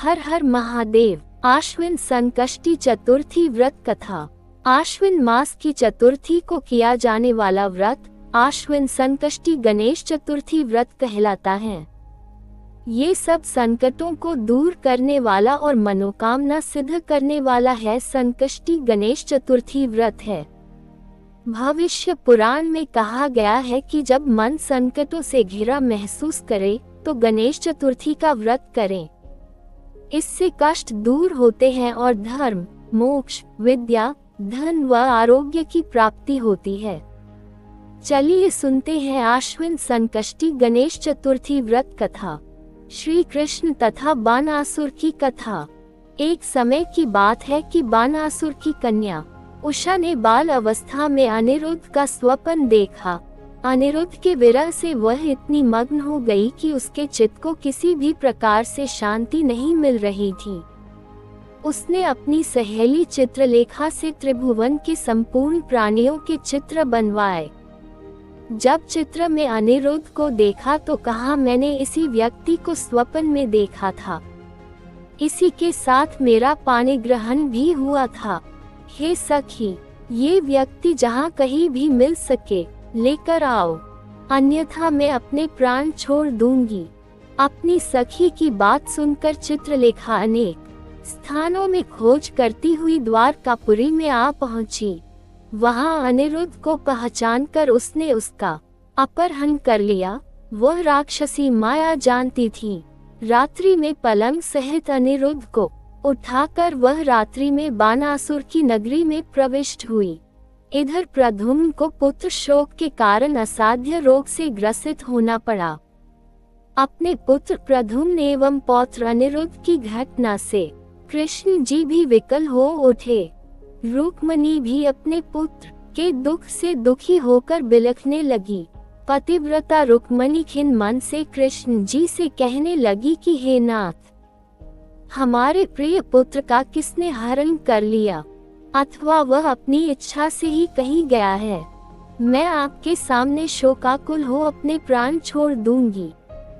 हर हर महादेव। आश्विन संकष्टी चतुर्थी व्रत कथा। आश्विन मास की चतुर्थी को किया जाने वाला व्रत आश्विन संकष्टी गणेश चतुर्थी व्रत कहलाता है। ये सब संकटों को दूर करने वाला और मनोकामना सिद्ध करने वाला है संकष्टी गणेश चतुर्थी व्रत है। भविष्य पुराण में कहा गया है कि जब मन संकटों से घिरा महसूस करे तो गणेश चतुर्थी का व्रत करें। इससे कष्ट दूर होते हैं और धर्म, मोक्ष, विद्या, धन व आरोग्य की प्राप्ति होती है। चलिए सुनते हैं आश्विन संकष्टी गणेश चतुर्थी व्रत कथा। श्री कृष्ण तथा बानासुर की कथा। एक समय की बात है कि बानासुर की कन्या उषा ने बाल अवस्था में अनिरुद्ध का स्वप्न देखा। अनिरुद्ध के विरह से वह इतनी मग्न हो गई कि उसके चित्त को किसी भी प्रकार से शांति नहीं मिल रही थी। उसने अपनी सहेली चित्रलेखा से त्रिभुवन के संपूर्ण प्राणियों के चित्र बनवाए। जब चित्र में अनिरुद्ध को देखा तो कहा, मैंने इसी व्यक्ति को स्वप्न में देखा था, इसी के साथ मेरा पानी ग्रहण भी हुआ था। हे सखी, ये व्यक्ति जहाँ कहीं भी मिल सके लेकर आओ, अन्यथा मैं अपने प्राण छोड़ दूंगी। अपनी सखी की बात सुनकर चित्रलेखा अनेक स्थानों में खोज करती हुई द्वारकापुरी में आ पहुंची। वहां अनिरुद्ध को पहचानकर उसने उसका अपहरण कर लिया। वह राक्षसी माया जानती थी। रात्रि में पलंग सहित अनिरुद्ध को उठाकर वह रात्रि में बानासुर की नगरी में प्रविष्ट हुई। इधर प्रद्युम्न को पुत्र शोक के कारण असाध्य रोग से ग्रसित होना पड़ा। अपने पुत्र प्रद्युम्न एवं पौत्र अनिरुद्ध की घटना से कृष्ण जी भी विकल हो उठे। रुक्मिणी भी अपने पुत्र के दुख से दुखी होकर बिलखने लगी। पतिव्रता रुक्मिणी खिन्न मन से कृष्ण जी से कहने लगी कि हे नाथ, हमारे प्रिय पुत्र का किसने हरण कर लिया, अथवा वह अपनी इच्छा से ही कहीं गया है। मैं आपके सामने शोकाकुल हो अपने प्राण छोड़ दूंगी।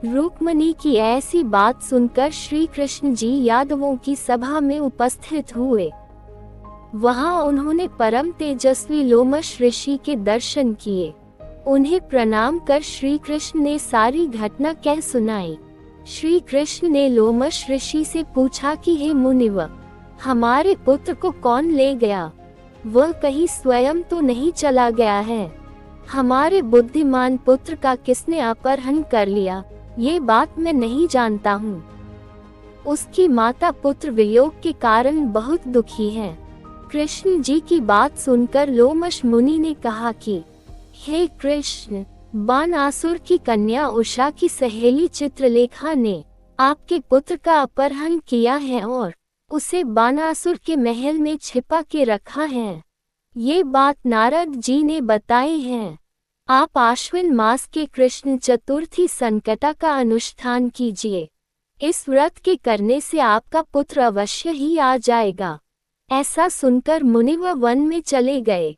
रुक्मिणी की ऐसी बात सुनकर श्री कृष्ण जी यादवों की सभा में उपस्थित हुए। वहां उन्होंने परम तेजस्वी लोमश ऋषि के दर्शन किए। उन्हें प्रणाम कर श्री कृष्ण ने सारी घटना कह सुनाई। श्री कृष्ण ने लोमश ऋषि से पूछा कि हे मुनिवर, हमारे पुत्र को कौन ले गया? वह कहीं स्वयं तो नहीं चला गया है? हमारे बुद्धिमान पुत्र का किसने अपहरण कर लिया, ये बात मैं नहीं जानता हूँ। उसकी माता पुत्र वियोग के कारण बहुत दुखी है। कृष्ण जी की बात सुनकर लोमश मुनि ने कहा कि हे कृष्ण, बानासुर की कन्या उषा की सहेली चित्रलेखा ने आपके पुत्र का अपहरण किया है और उसे बानासुर के महल में छिपा के रखा है। ये बात नारद जी ने बताई है। आप आश्विन मास के कृष्ण चतुर्थी संकटा का अनुष्ठान कीजिए। इस व्रत के करने से आपका पुत्र अवश्य ही आ जाएगा। ऐसा सुनकर मुनिवर वन में चले गए।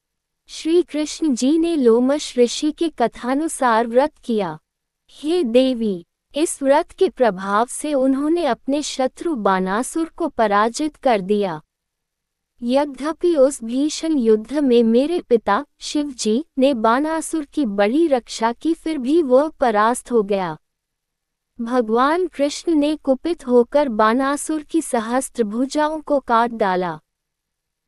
श्री कृष्ण जी ने लोमश ऋषि के कथानुसार व्रत किया। हे देवी, इस व्रत के प्रभाव से उन्होंने अपने शत्रु बानासुर को पराजित कर दिया। यद्यपि उस भीषण युद्ध में मेरे पिता शिव जी ने बानासुर की बड़ी रक्षा की, फिर भी वह परास्त हो गया। भगवान कृष्ण ने कुपित होकर बानासुर की सहस्त्र भुजाओं को काट डाला।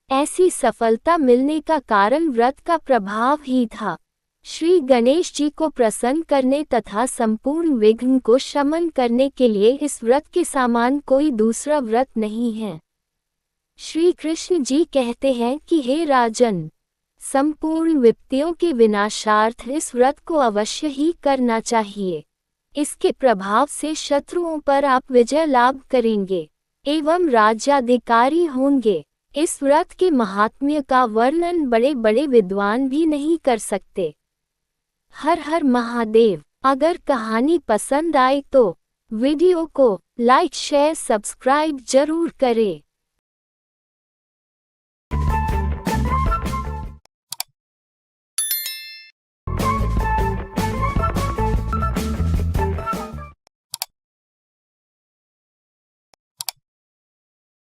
ऐसी सफलता मिलने का कारण व्रत का प्रभाव ही था। श्री गणेश जी को प्रसन्न करने तथा संपूर्ण विघ्न को शमन करने के लिए इस व्रत के समान कोई दूसरा व्रत नहीं है। श्री कृष्ण जी कहते हैं कि हे राजन, संपूर्ण विपत्तियों के विनाशार्थ इस व्रत को अवश्य ही करना चाहिए। इसके प्रभाव से शत्रुओं पर आप विजय लाभ करेंगे एवं राज्याधिकारी होंगे। इस व्रत के महात्म्य का वर्णन बड़े बड़े विद्वान भी नहीं कर सकते। हर हर महादेव। अगर कहानी पसंद आए तो वीडियो को लाइक, शेयर, सब्सक्राइब जरूर करें।